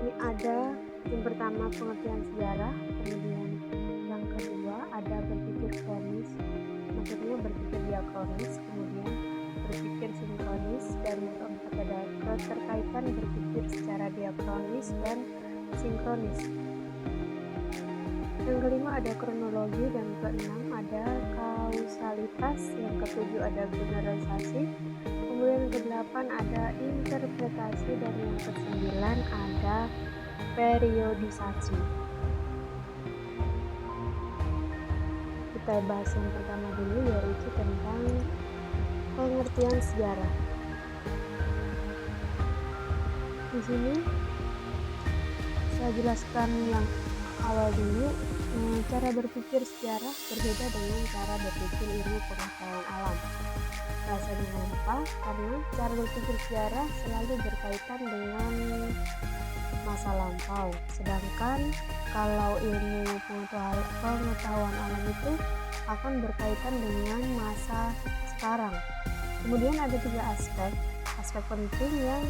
sini ada yang pertama pengertian sejarah, kemudian yang kedua ada berpikir kronis, maksudnya berpikir diakronis, kemudian berpikir sinkronis, dan yang keempat ada keterkaitan berpikir secara diakronis dan sinkronis. Yang kelima ada kronologi, dan keenam ada kausalitas, yang ketujuh ada generalisasi, kemudian yang kedelapan ada interpretasi, dan yang kesembilan ada periodisasi. Kita bahas yang pertama dulu, yaitu tentang pengertian sejarah. Di sini saya jelaskan yang awal dulu. Cara berpikir sejarah berbeda dengan cara berpikir ilmu pengetahuan alam. Alasannya kenapa? Karena cara berpikir sejarah selalu berkaitan dengan masa lampau, sedangkan kalau ilmu pengetahuan alam itu akan berkaitan dengan masa sekarang. Kemudian ada tiga aspek penting yang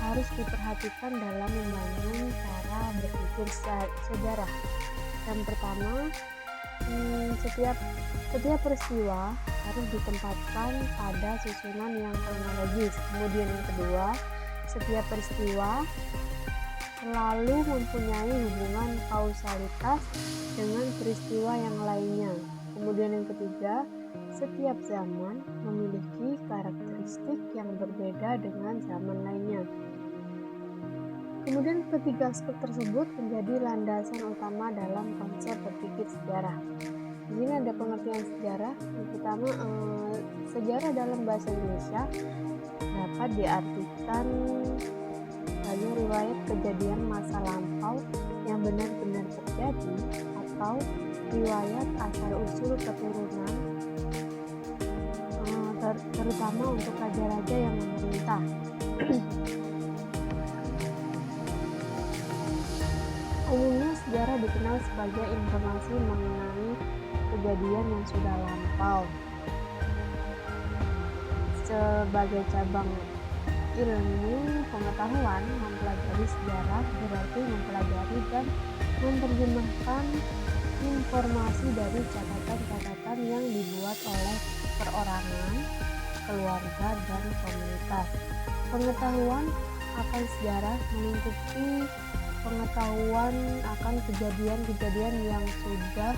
harus diperhatikan dalam membangun cara berpikir sejarah. Yang pertama, setiap peristiwa harus ditempatkan pada susunan yang kronologis. Kemudian yang kedua, setiap peristiwa selalu mempunyai hubungan kausalitas dengan peristiwa yang lainnya. Kemudian yang ketiga, setiap zaman memiliki karakteristik yang berbeda dengan zaman lainnya. Kemudian ketiga aspek tersebut menjadi landasan utama dalam konsep berpikir sejarah. Di sini ada pengertian sejarah. Yang pertama, sejarah dalam bahasa Indonesia dapat diartikan sebagai riwayat kejadian masa lampau yang benar-benar terjadi atau riwayat asal-usul keturunan, terutama untuk raja-raja yang memerintah. Umumnya sejarah dikenal sebagai informasi mengenai kejadian yang sudah lampau. Sebagai cabang ilmu pengetahuan, mempelajari sejarah berarti mempelajari dan menerjemahkan informasi dari catatan-catatan yang dibuat oleh perorangan, keluarga, dan komunitas. Pengetahuan akan sejarah melingkupi pengetahuan akan kejadian-kejadian yang sudah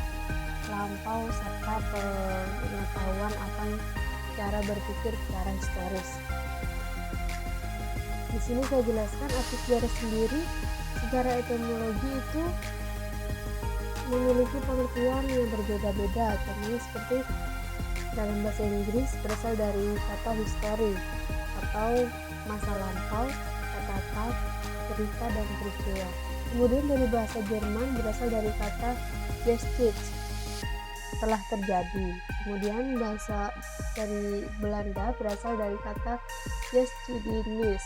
lampau serta pengetahuan akan cara berpikir secara historis. Di sini saya jelaskan arti sejarah sendiri. Secara etimologi itu memiliki pengertian yang berbeda-beda. Contohnya seperti dalam bahasa Inggris berasal dari kata history atau masa lampau, kata cerita dan peristiwa. Kemudian dari bahasa Jerman berasal dari kata Geschichte, telah terjadi. Kemudian bahasa dari Belanda berasal dari kata Geschiedenis,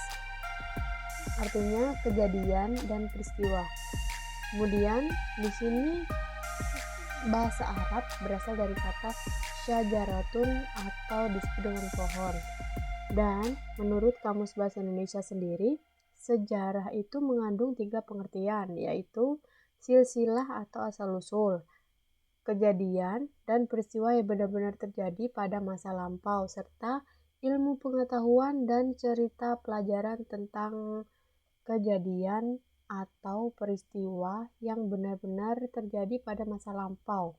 artinya kejadian dan peristiwa. Kemudian di sini bahasa Arab berasal dari kata syajaratun atau disebut dengan pohon. Dan menurut Kamus Bahasa Indonesia sendiri, sejarah itu mengandung tiga pengertian, yaitu silsilah atau asal-usul, kejadian dan peristiwa yang benar-benar terjadi pada masa lampau, serta ilmu pengetahuan dan cerita pelajaran tentang kejadian atau peristiwa yang benar-benar terjadi pada masa lampau.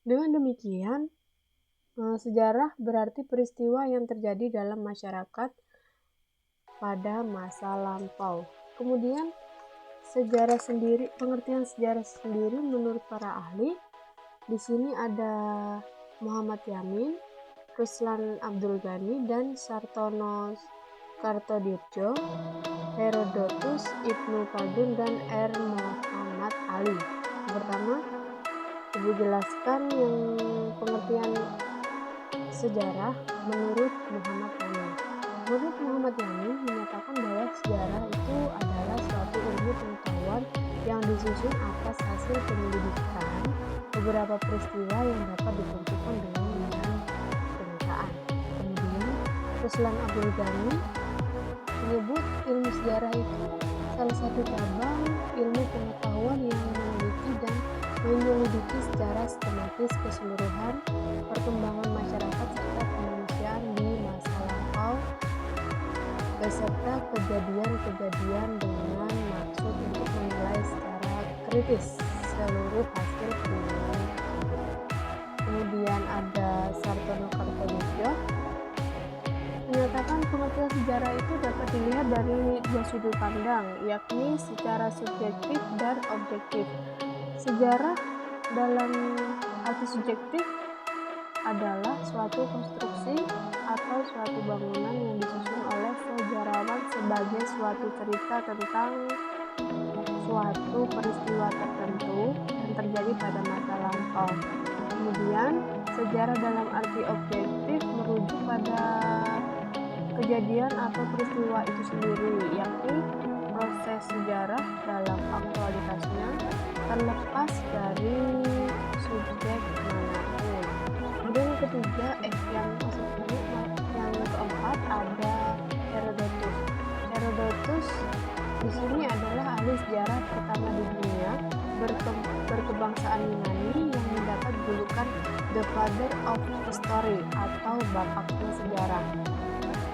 Dengan demikian, sejarah berarti peristiwa yang terjadi dalam masyarakat pada masa lampau. Kemudian pengertian sejarah sendiri menurut para ahli, di sini ada Muhammad Yamin, Ruslan Abdul Ghani, dan Sartono Kartodirjo, Herodotus, Ibnu Khaldun, dan R. Muhammad Ali. Yang pertama, Ibu jelaskan yang pengertian sejarah menurut Muhammad Yamin. Menurut Muhammad Yamin menyatakan bahwa sejarah itu adalah suatu ilmu pengetahuan yang disusun atas hasil penyelidikan beberapa peristiwa yang dapat ditentukan dengan kenyataan. Kemudian Ruslan Abdul Ghani menyebut ilmu sejarah itu salah satu cabang ilmu pengetahuan yang meneliti dan menyelidiki secara sistematis keseluruhan perkembangan masyarakat serta kemanusiaan di masa lampau beserta kejadian-kejadian dengan maksud untuk menilai secara kritis seluruh hasil penilaian tersebut. Kemudian ada Sartono Kartodipyo menyatakan pengertian sejarah itu dapat dilihat dari dua sudut pandang, yakni secara subjektif dan objektif. Sejarah dalam arti subjektif adalah suatu konstruksi atau suatu bangunan yang disusun oleh sejarawan sebagai suatu cerita tentang suatu peristiwa tertentu yang terjadi pada masa lampau. Kemudian, sejarah dalam arti objektif merujuk pada kejadian atau peristiwa itu sendiri, yakni proses sejarah dalam aktualitasnya terlepas dari subjek manapun. Kemudian yang ketiga, yang keempat ada Herodotus. Herodotus di sini adalah ahli sejarah pertama di dunia berkebangsaan Yunani yang mendapat julukan The Father of History atau bapaknya sejarah.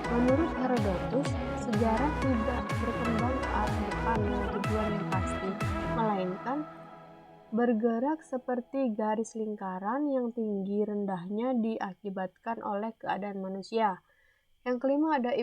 Menurut Herodotus, sejarah tidak berkembang ke arah depan dengan tujuan yang pasti, melainkan bergerak seperti garis lingkaran yang tinggi rendahnya diakibatkan oleh keadaan manusia. Yang kelima ada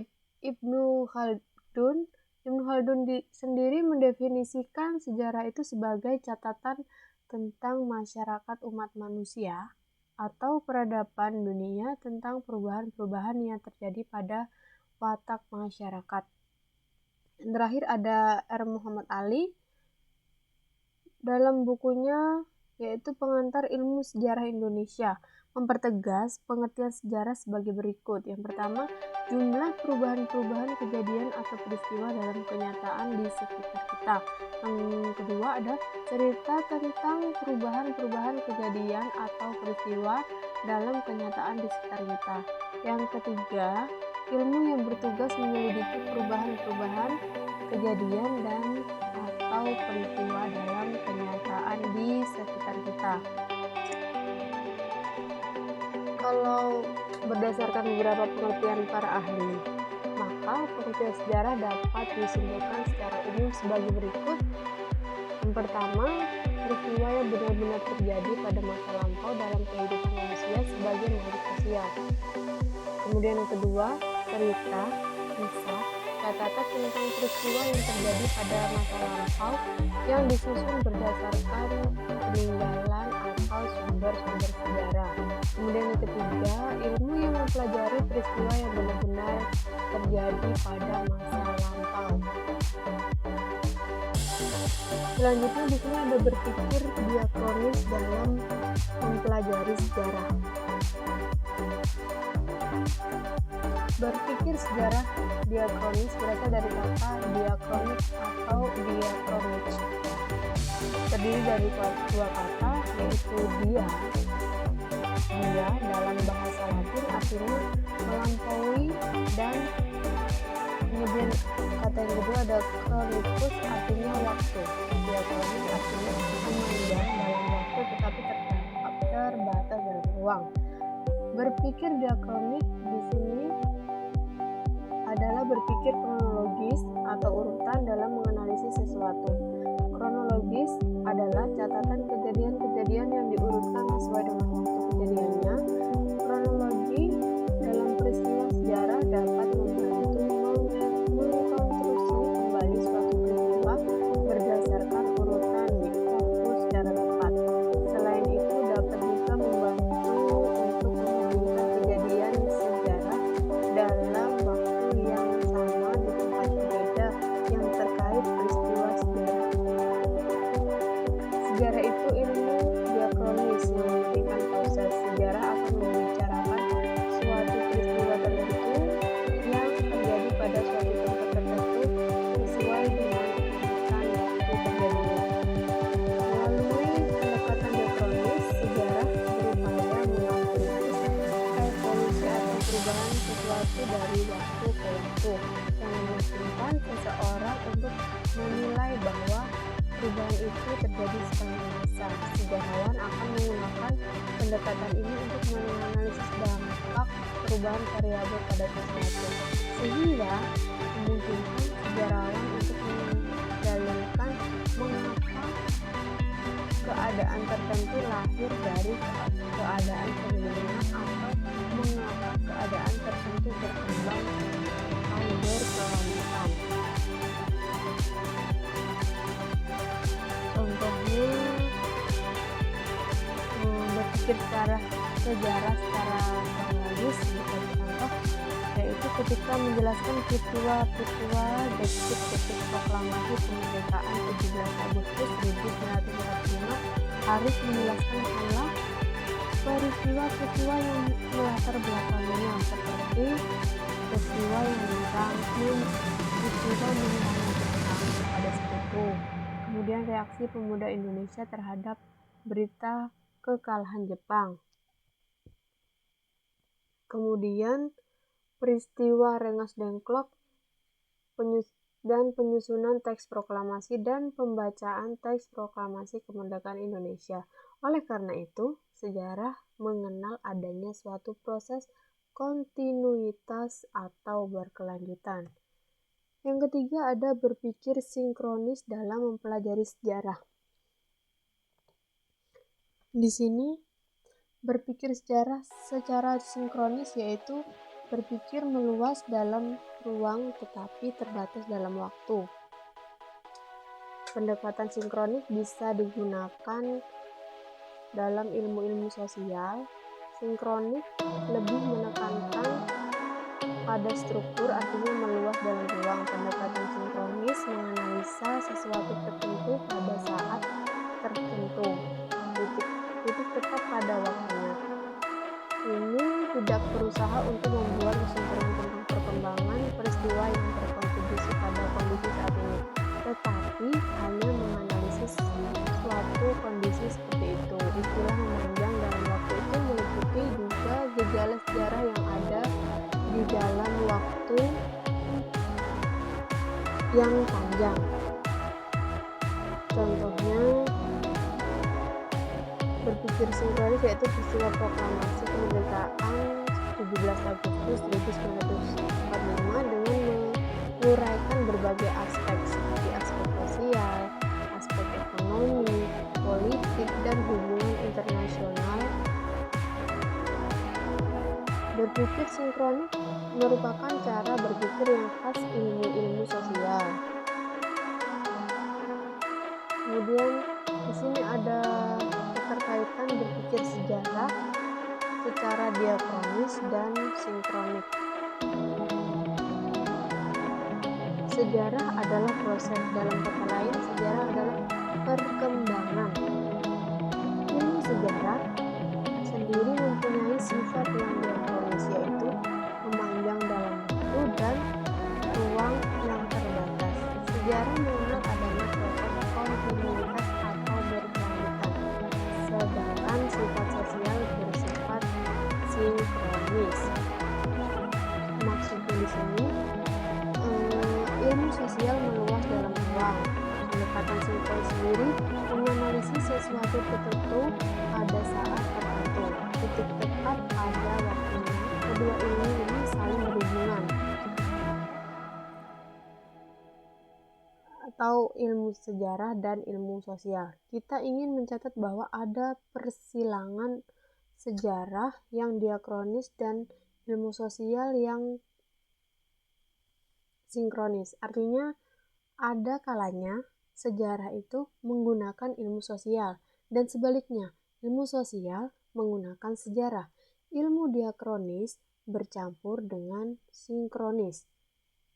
Ibnu Khaldun. Ibnu Khaldun sendiri mendefinisikan sejarah itu sebagai catatan tentang masyarakat umat manusia atau peradaban dunia tentang perubahan-perubahan yang terjadi pada watak masyarakat. Yang terakhir ada R. Muhammad Ali dalam bukunya yaitu Pengantar Ilmu Sejarah Indonesia mempertegas pengertian sejarah sebagai berikut. Yang pertama, jumlah perubahan-perubahan kejadian atau peristiwa dalam kenyataan di sekitar kita. Yang kedua ada cerita tentang perubahan-perubahan kejadian atau peristiwa dalam kenyataan di sekitar kita. Yang ketiga, ilmu yang bertugas menyelidiki perubahan-perubahan kejadian dan atau peristiwa dalam kenyataan di sekitar kita. Kalau berdasarkan beberapa pengertian para ahli, maka pengertian sejarah dapat disimpulkan secara umum sebagai berikut. Yang pertama, peristiwa yang benar-benar terjadi pada masa lampau dalam kehidupan manusia sebagai makhluk sosial. Kemudian yang kedua, cerita, kisah, catatan tentang peristiwa yang terjadi pada masa lampau yang disusun berdasarkan peninggalan atau sumber-sumber sejarah. Kemudian yang ketiga, ilmu yang mempelajari peristiwa yang benar-benar terjadi pada masa lampau. Selanjutnya di sini ada berpikir diakronis dalam mempelajari sejarah. Berpikir sejarah diakronis berasal dari kata diakronik atau diakronis. Terdiri dari dua kata, yaitu dia dalam bahasa Latin artinya melampaui, dan kemudian kata yang kedua ada chronicus artinya waktu. Diakronis artinya memanjang dalam waktu tetapi terbatas dalam ruang. Berpikir diakronik di sini adalah berpikir kronologis atau urutan dalam menganalisis sesuatu. Kronologis adalah catatan kejadian-kejadian yang diurutkan sesuai dengan waktu kejadiannya. Kronologi dalam peristiwa sejarah dapat membantu mengkonstruksi kembali suatu peristiwa berdasarkan urutan di waktu secara tepat. Selain itu dapat juga membantu untuk menghubungkan kejadian sejarah dalam waktu yang sama di tempat berbeda yang terkait peristiwa sejarah. Sejarah itu ilmu sejarawan akan menggunakan pendekatan ini untuk menganalisis dampak perubahan variabel pada sesuatu, sehingga memungkinkan sejarawan untuk mendalilkan mengapa keadaan tertentu lahir dari keadaan sebelumnya atau mengapa keadaan tertentu berkembang atau berkelanjutan. Contohnya, berpikir secara sejarah secara kronologis bisa contoh, yaitu ketika menjelaskan peristiwa detik-detik proklamasi kemerdekaan 17 Agustus 1945 harus menjelaskan pula peristiwa-peristiwa yang melatar belakanginya, seperti peristiwa yang merangkum peristiwa menyerang Jepang pada sekutu, kemudian reaksi pemuda Indonesia terhadap berita kekalahan Jepang, kemudian peristiwa Rengas Dengklok dan penyusunan teks proklamasi dan pembacaan teks proklamasi kemerdekaan Indonesia. Oleh karena itu, sejarah mengenal adanya suatu proses kontinuitas atau berkelanjutan. Yang ketiga ada berpikir sinkronis dalam mempelajari sejarah. Di sini berpikir sejarah secara sinkronis yaitu berpikir meluas dalam ruang tetapi terbatas dalam waktu. Pendekatan sinkronis bisa digunakan dalam ilmu-ilmu sosial. Sinkronis lebih menekankan pada struktur, artinya meluas dalam ruang. Pendekatan sinkronis menganalisa sesuatu tertentu pada saat tertentu, titik tepat pada waktunya. Ini tidak berusaha untuk membuat kesimpulan tentang perkembangan peristiwa yang berkontribusi pada kondisi saat ini, tetapi hanya menganalisis suatu kondisi seperti itu. Istilah memanjang dalam waktu itu meliputi juga gejala sejarah yang ada di dalam waktu yang panjang. Contohnya, berpikir sinkronis yaitu peristiwa proklamasi kemerdekaan 17 Agustus 1945 dengan menguraikan berbagai aspek seperti aspek sosial, aspek ekonomi, politik, dan hubungan internasional. Berpikir sinkronis merupakan cara berpikir yang khas ilmu-ilmu sosial. Kemudian di sini ada keterkaitan berpikir sejarah secara diakronis dan sinkronik. Sejarah adalah proses, dalam kata lain sejarah adalah perkembangan. Ilmu sejarah sendiri mempunyai sifat yang diakronis, yaitu memanjang dalam waktu dan ruang yang terbatas. Sejarah mengenal adanya proses kontinuitas atau berkelanjutan, sedangkan sifat sosial bersifat sinkronis. Maksudnya di sini ilmu sosial meluas dalam ruang. Pendekatan sinkronis sendiri menganalisis sesuatu tertentu pada saat tertentu, titik tepat pada waktunya. Kedua ilmu ini saling berhubungan. Atau ilmu sejarah dan ilmu sosial. Kita ingin mencatat bahwa ada persilangan sejarah yang diakronis dan ilmu sosial yang sinkronis. Artinya ada kalanya sejarah itu menggunakan ilmu sosial dan sebaliknya ilmu sosial menggunakan sejarah. Ilmu diakronis bercampur dengan sinkronis,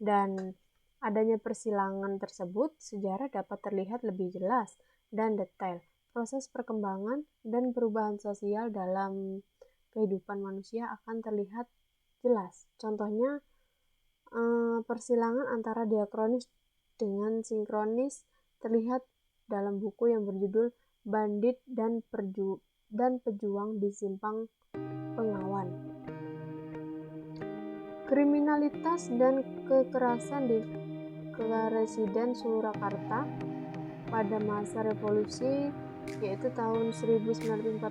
dan adanya persilangan tersebut, sejarah dapat terlihat lebih jelas dan detail. Proses perkembangan dan perubahan sosial dalam kehidupan manusia akan terlihat jelas. Contohnya, persilangan antara diakronis dengan sinkronis terlihat dalam buku yang berjudul Bandit dan Pejuang di Simpang Pengawan. Kriminalitas dan kekerasan di Residen Surakarta pada masa revolusi yaitu tahun 1945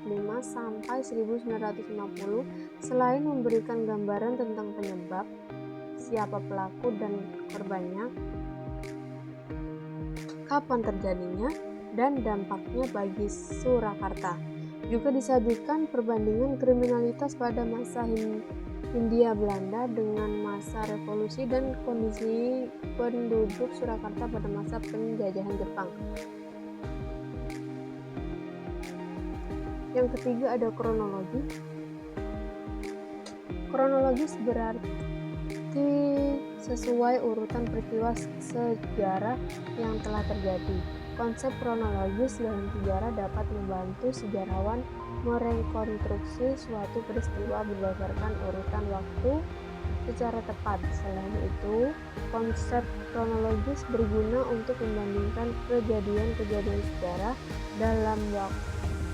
sampai 1950. Selain memberikan gambaran tentang penyebab, siapa pelaku dan korbannya, kapan terjadinya, dan dampaknya bagi Surakarta. Juga disajikan perbandingan kriminalitas pada masa Hindia Belanda dengan masa revolusi dan kondisi penduduk Surakarta pada masa penjajahan Jepang. Yang ketiga ada kronologi. Kronologis berarti sesuai urutan peristiwa sejarah yang telah terjadi. Konsep kronologis dalam sejarah dapat membantu sejarawan merekonstruksi suatu peristiwa berdasarkan urutan waktu secara tepat. Selain itu, konsep kronologis berguna untuk membandingkan kejadian-kejadian sejarah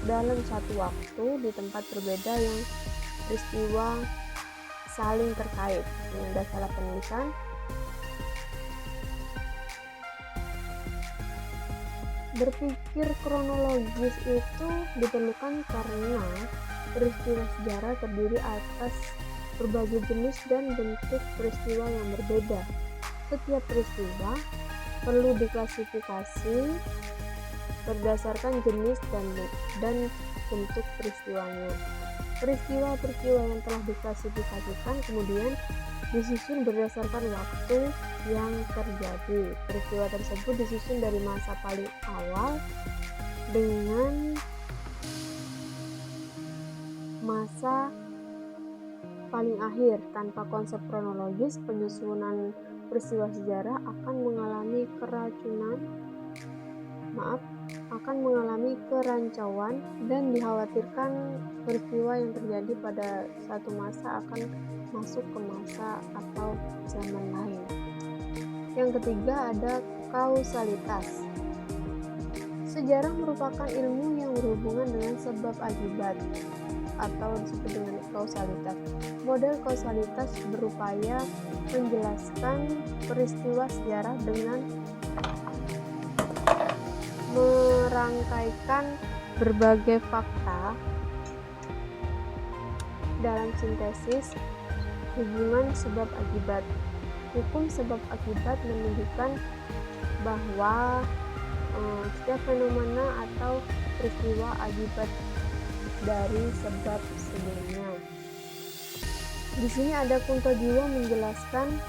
dalam satu waktu di tempat berbeda yang peristiwa saling terkait. Ini ada salah penulisan. Berpikir kronologis itu diperlukan karena peristiwa sejarah terdiri atas berbagai jenis dan bentuk peristiwa yang berbeda. Setiap peristiwa perlu diklasifikasi berdasarkan jenis dan bentuk peristiwanya. Peristiwa-peristiwa yang telah diklasifikasikan kemudian disusun berdasarkan waktu yang terjadi. Peristiwa tersebut disusun dari masa paling awal dengan masa paling akhir. Tanpa konsep kronologis, penyusunan peristiwa sejarah akan mengalami kerancauan dan dikhawatirkan peristiwa yang terjadi pada satu masa akan masuk ke masa atau zaman lain. Yang ketiga ada kausalitas. Sejarah merupakan ilmu yang berhubungan dengan sebab akibat atau disebut dengan kausalitas. Model kausalitas berupaya menjelaskan peristiwa sejarah dengan merangkaikan berbagai fakta dalam sintesis hubungan sebab akibat. Hukum sebab akibat menunjukkan bahwa setiap fenomena atau peristiwa akibat dari sebab sebelumnya. Di sini ada Kuntojiwo menjelaskan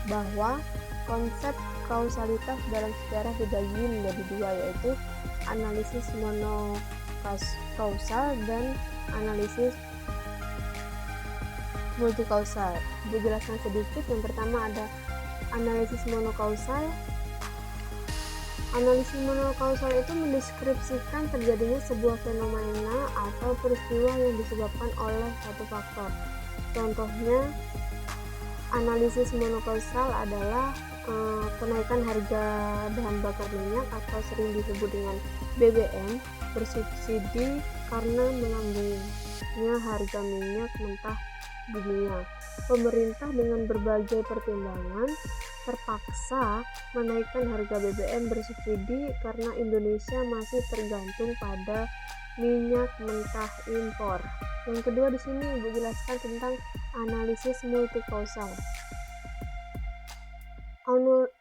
bahwa konsep kausalitas dalam sejarah dibagi menjadi dua, yaitu analisis monokausal dan analisis multikausal. Dijelaskan sedikit. Yang pertama ada analisis monokausal. Analisis monokausal itu mendeskripsikan terjadinya sebuah fenomena atau peristiwa yang disebabkan oleh satu faktor. Contohnya, analisis monokausal adalah kenaikan harga bahan bakar minyak atau sering disebut dengan BBM bersubsidi karena melambungnya harga minyak mentah dunia. Pemerintah dengan berbagai pertimbangan terpaksa menaikkan harga BBM bersubsidi karena Indonesia masih tergantung pada minyak mentah impor. Yang kedua di sini Ibu jelaskan tentang analisis multikausal.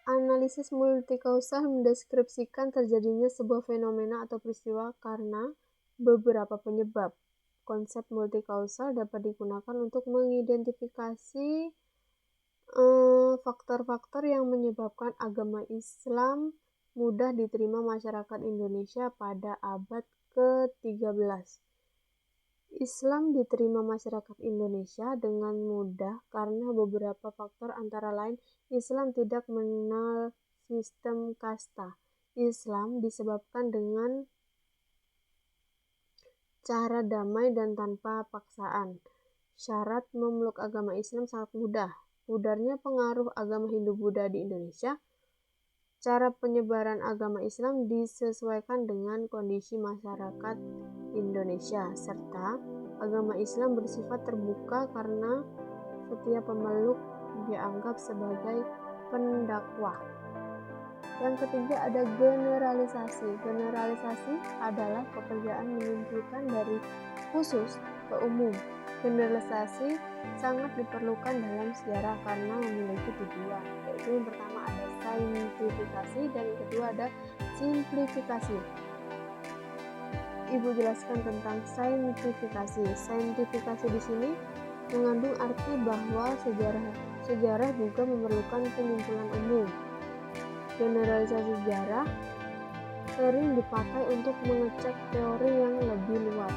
Analisis multikausal mendeskripsikan terjadinya sebuah fenomena atau peristiwa karena beberapa penyebab. Konsep multikausal dapat digunakan untuk mengidentifikasi faktor-faktor yang menyebabkan agama Islam mudah diterima masyarakat Indonesia pada abad ke-13. Islam diterima masyarakat Indonesia dengan mudah karena beberapa faktor, antara lain Islam tidak mengenal sistem kasta. Islam disebabkan dengan cara damai dan tanpa paksaan. Syarat memeluk agama Islam sangat mudah. Pudarnya pengaruh agama Hindu-Buddha di Indonesia. Cara penyebaran agama Islam disesuaikan dengan kondisi masyarakat Indonesia, serta agama Islam bersifat terbuka karena setiap pemeluk dianggap sebagai pendakwah. Yang ketiga ada generalisasi. Generalisasi adalah pekerjaan menyimpulkan dari khusus ke umum. Generalisasi sangat diperlukan dalam sejarah karena memiliki tujuan, yaitu yang pertama ada saintifikasi dan yang kedua ada simplifikasi. Ibu jelaskan tentang saintifikasi. Saintifikasi di sini mengandung arti bahwa sejarah juga memerlukan penyimpulan umum. Generalisasi sejarah sering dipakai untuk mengecek teori yang lebih luas.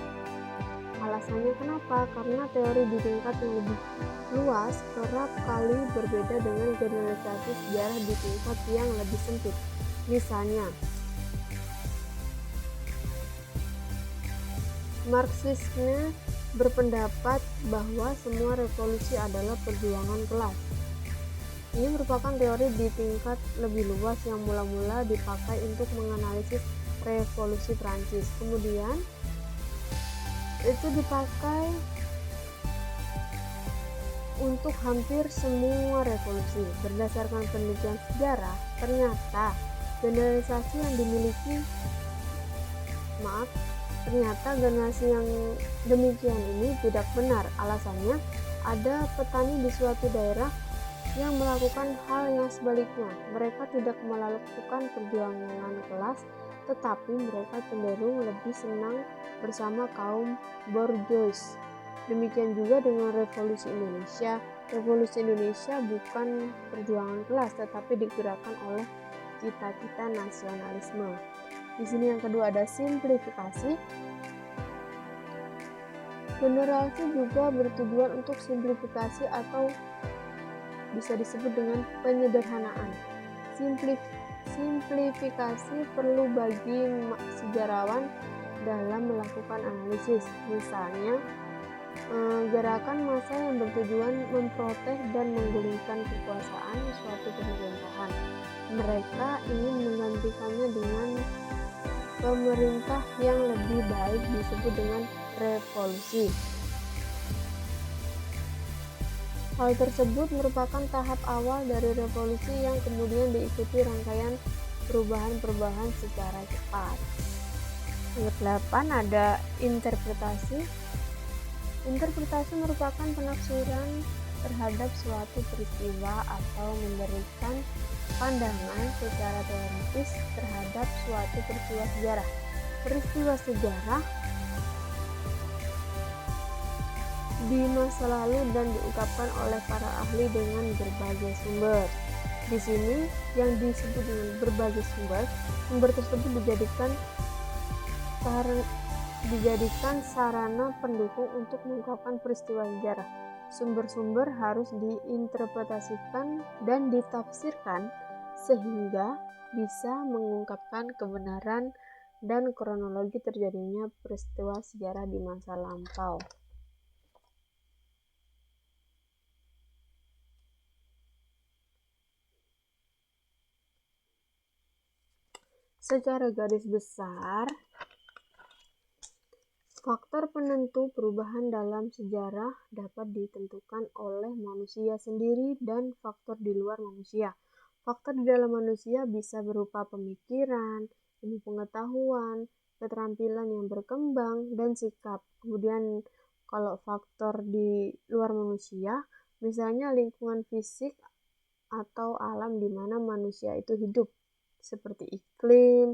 Alasannya kenapa? Karena teori di tingkat yang lebih luas kerap kali berbeda dengan generalisasi sejarah di tingkat yang lebih sempit. Misalnya, Marxisme berpendapat bahwa semua revolusi adalah perjuangan kelas. Ini merupakan teori di tingkat lebih luas yang mula-mula dipakai untuk menganalisis revolusi Prancis. Kemudian itu dipakai untuk hampir semua revolusi. Berdasarkan penelitian sejarah, ternyata generalisasi yang generasi yang demikian ini tidak benar. Alasannya, ada petani di suatu daerah yang melakukan hal yang sebaliknya. Mereka tidak melakukan perjuangan kelas, tetapi mereka cenderung lebih senang bersama kaum borjuis. Demikian juga dengan revolusi Indonesia. Revolusi Indonesia bukan perjuangan kelas, tetapi digerakkan oleh cita-cita nasionalisme. Di sini yang kedua ada simplifikasi. Generasi juga bertujuan untuk simplifikasi atau bisa disebut dengan penyederhanaan. Simplifikasi perlu bagi sejarawan dalam melakukan analisis. Misalnya, gerakan massa yang bertujuan memprotes dan menggulingkan kekuasaan suatu pemerintahan. Mereka ingin menggantikannya dengan pemerintah yang lebih baik, disebut dengan revolusi. Hal tersebut merupakan tahap awal dari revolusi yang kemudian diikuti rangkaian perubahan-perubahan secara cepat. Yang ke-8 ada interpretasi. Interpretasi merupakan penafsiran terhadap suatu peristiwa atau memberikan pandangan secara teoritis terhadap suatu peristiwa sejarah. Peristiwa sejarah di masa lalu dan diungkapkan oleh para ahli dengan berbagai sumber. Di sini yang disebut dengan berbagai sumber tersebut dijadikan sarana pendukung untuk mengungkapkan peristiwa sejarah. Sumber-sumber harus diinterpretasikan dan ditafsirkan sehingga bisa mengungkapkan kebenaran dan kronologi terjadinya peristiwa sejarah di masa lampau. Secara garis besar, faktor penentu perubahan dalam sejarah dapat ditentukan oleh manusia sendiri dan faktor di luar manusia. Faktor di dalam manusia bisa berupa pemikiran, ilmu pengetahuan, keterampilan yang berkembang, dan sikap. Kemudian kalau faktor di luar manusia, misalnya lingkungan fisik atau alam di mana manusia itu hidup, seperti iklim,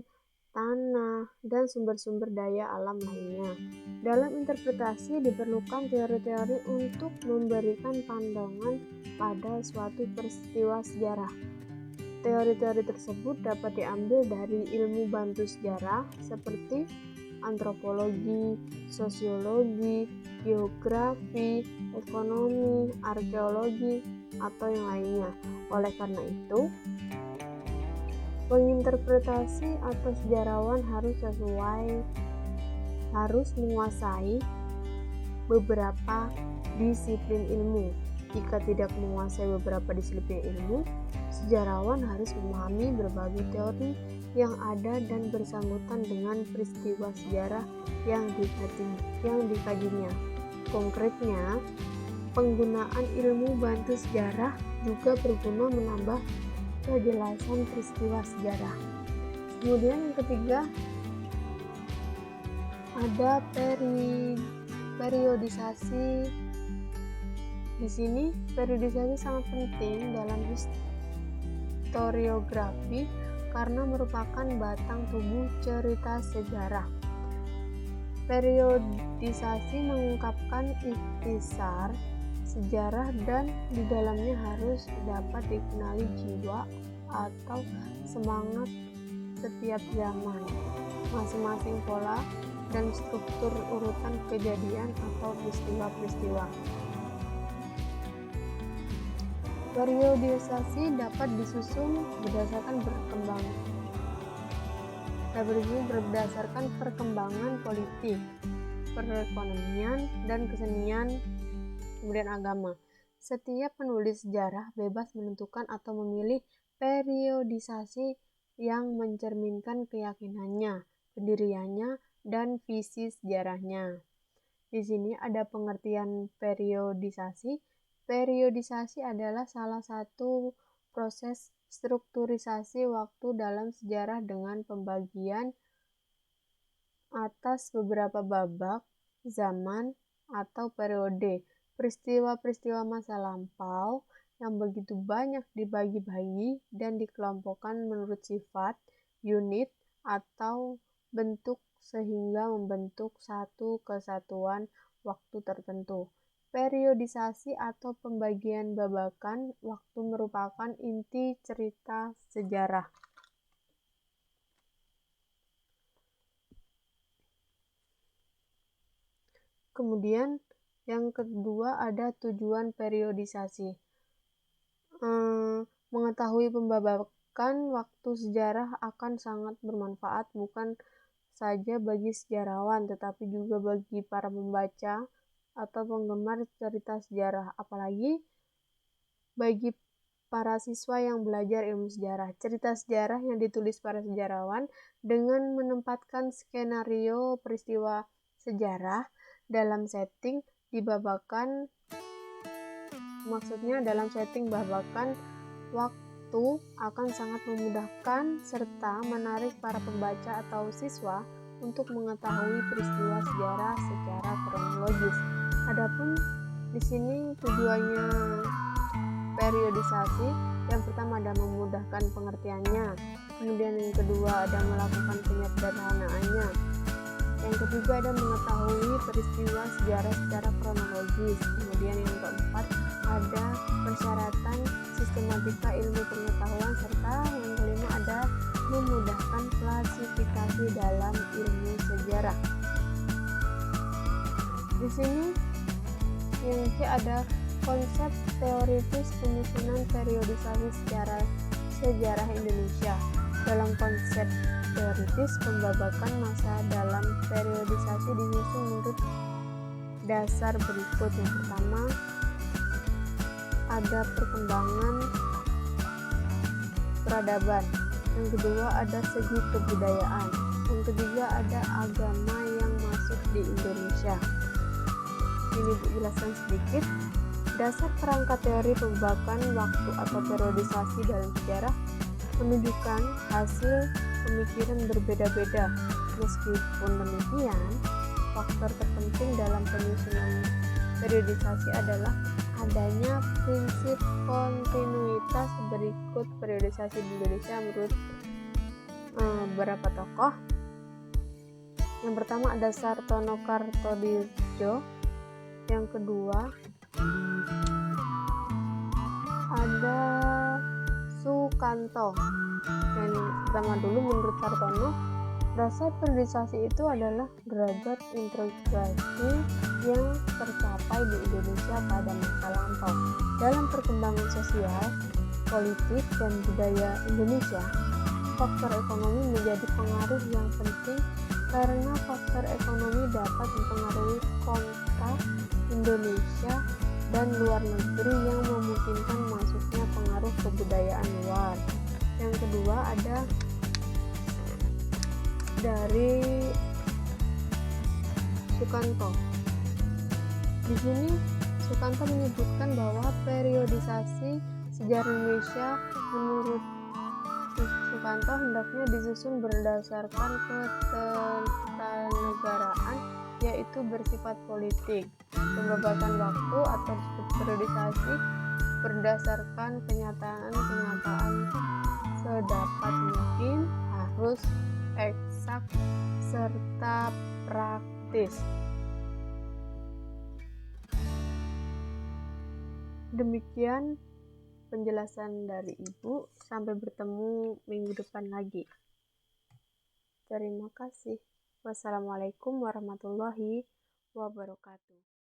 tanah, dan sumber-sumber daya alam lainnya. Dalam interpretasi diperlukan teori-teori untuk memberikan pandangan pada suatu peristiwa sejarah. Teori-teori tersebut dapat diambil dari ilmu bantu sejarah seperti antropologi, sosiologi, geografi, ekonomi, arkeologi, atau yang lainnya. Oleh karena itu, penginterpretasi atau sejarawan harus menguasai beberapa disiplin ilmu. Jika tidak menguasai beberapa disiplin ilmu, sejarawan harus memahami berbagai teori yang ada dan bersangkutan dengan peristiwa sejarah yang dikajinya. Konkretnya, penggunaan ilmu bantu sejarah juga berguna menambah kejelasan peristiwa sejarah. Kemudian yang ketiga ada periodisasi. Di sini periodisasi sangat penting dalam historiografi karena merupakan batang tubuh cerita sejarah. Periodisasi mengungkapkan ikhtisar sejarah dan di dalamnya harus dapat dikenali jiwa atau semangat setiap zaman, masing-masing pola dan struktur urutan kejadian atau peristiwa-peristiwa. Periodisasi dapat disusun berdasarkan perkembangan politik, perekonomian, dan kesenian, kemudian agama. Setiap penulis sejarah bebas menentukan atau memilih periodisasi yang mencerminkan keyakinannya, pendiriannya, dan visi sejarahnya. Di sini ada pengertian periodisasi. Periodisasi adalah salah satu proses strukturisasi waktu dalam sejarah dengan pembagian atas beberapa babak, zaman, atau periode. Peristiwa-peristiwa masa lampau yang begitu banyak dibagi-bagi dan dikelompokkan menurut sifat, unit, atau bentuk sehingga membentuk satu kesatuan waktu tertentu. Periodisasi atau pembagian babakan waktu merupakan inti cerita sejarah. Kemudian yang kedua ada tujuan periodisasi. Mengetahui pembabakan waktu sejarah akan sangat bermanfaat bukan saja bagi sejarawan tetapi juga bagi para pembaca atau penggemar cerita sejarah, apalagi bagi para siswa yang belajar ilmu sejarah. Cerita sejarah yang ditulis para sejarawan dengan menempatkan skenario peristiwa sejarah dalam setting babakan waktu akan sangat memudahkan serta menarik para pembaca atau siswa untuk mengetahui peristiwa sejarah secara kronologis. Adapun di sini tujuannya periodisasi, yang pertama ada memudahkan pengertiannya, kemudian yang kedua ada melakukan penyederhanaannya, yang ketiga ada mengetahui peristiwa sejarah secara kronologis, kemudian yang keempat ada persyaratan sistematika ilmu pengetahuan, serta yang kelima ada memudahkan klasifikasi dalam ilmu sejarah. Di sini yang ada konsep teoritis penyusunan periodisasi sejarah Indonesia. Dalam konsep teoritis, pembabakan masa dalam periodisasi disusun menurut dasar berikut. Yang pertama ada perkembangan peradaban, yang kedua ada segi kebudayaan, yang ketiga ada agama yang masuk di Indonesia. Ini dijelaskan sedikit. Dasar kerangka teori pembabakan waktu atau periodisasi dalam sejarah menunjukkan hasil pemikiran berbeda-beda. Meskipun demikian, faktor terpenting dalam penyusunan periodisasi adalah adanya prinsip kontinuitas. Berikut periodisasi di Indonesia menurut beberapa tokoh. Yang pertama ada Sartono Kartodirjo, yang kedua ada Sukanto. Dan pertama dulu menurut Sartono, dasar periodisasi itu adalah derajat integrasi yang tercapai di Indonesia pada masa lampau. Dalam perkembangan sosial, politik, dan budaya Indonesia, faktor ekonomi menjadi pengaruh yang penting karena faktor ekonomi dapat mempengaruhi kontak Indonesia dan luar negeri yang memungkinkan masuknya pengaruh kebudayaan luar. Yang kedua ada dari Sukanto. Di sini Sukanto menyebutkan bahwa periodisasi Sejarah Indonesia menurut Sukanto hendaknya disusun berdasarkan ketatanegaraan, yaitu bersifat politik. Pembebasan waktu atau disebut periodisasi berdasarkan kenyataan-kenyataan sedapat mungkin, harus eksak serta praktis. Demikian penjelasan dari Ibu. Sampai bertemu minggu depan lagi. Terima kasih. Wassalamualaikum warahmatullahi wabarakatuh.